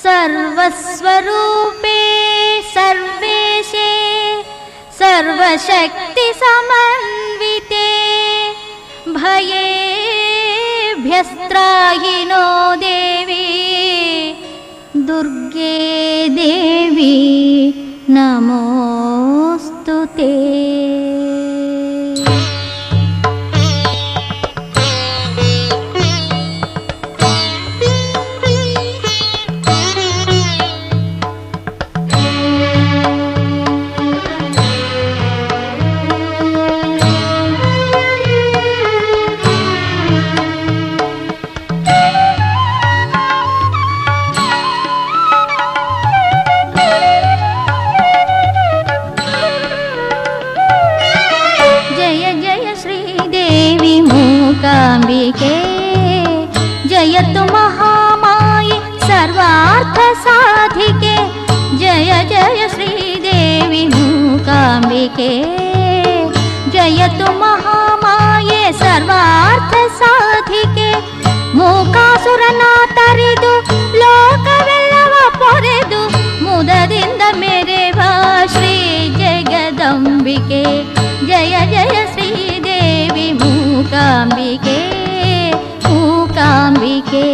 सर्वस्वरूपे सर्वेशे सर्वशक्ति समन्विते भयेभ्यस्त्राहि no देवी दुर्गे देवी नमोस्तुते। मूकाम्बिके जयतु महामाये सर्वार्थ साधिके। जय जय श्रीदेवी मूकाम्बिके जयतु महामाये सर्वार्थ साधिके। ಮೂಕಾಸುರನ ತರಿದು ಲೋಕವೆಲ್ಲವ ಪೊರೆದು ಮುದದಿಂದ ಮೆರೆವ ಶ್ರೀ ಜಗದಂಬಿಕೆ। ಜಯ ಜಯ ಶ್ರೀದೇವಿ ಮೂಕಾಂಬಿಕೆ ಮೂಕಾಂಬಿಕೆ।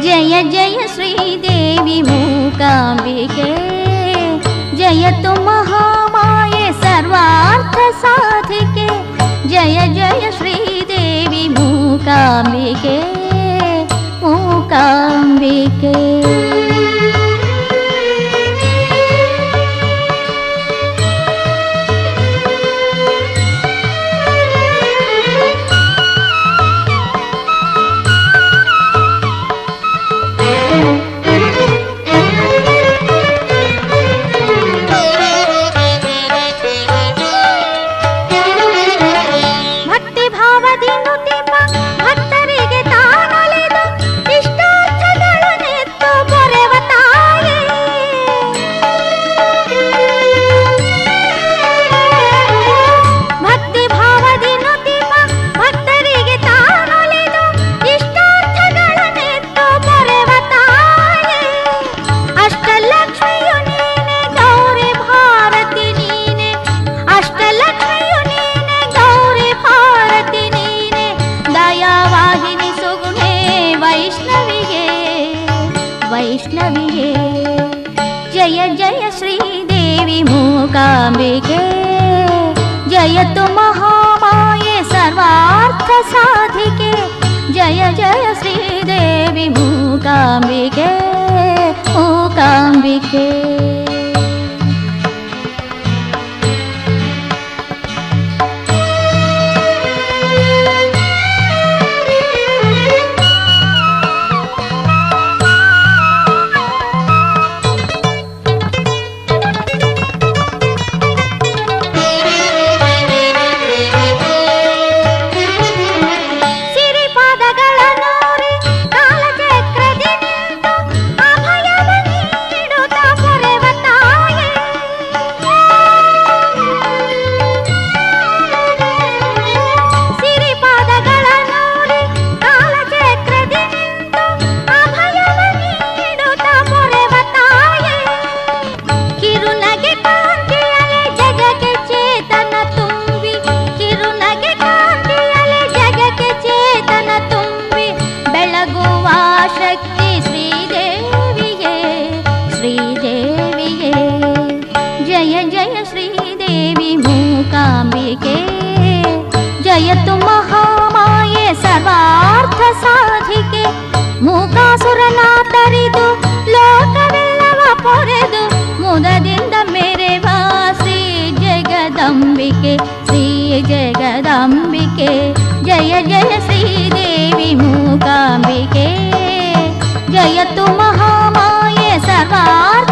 जय जय श्रीदेवी मूकाम्बिके जयतु महामाये सर्वार्थ साधिके। जय जय श्रीदेवी मूकाम्बिके मूकाम्बिके। वैष्णविये जय जय श्रीदेवी मूकाम्बिके जयतु महामाये सर्वार्थ साधिके। जय जय श्रीदेवी मूकाम्बिके मूकाम्बिके। ಪೊರೆವ जगदम्बिके श्री जगदम्बिके जय जय श्रीदेवी मूकाम्बिके जयतु महामाये सर्वार्थ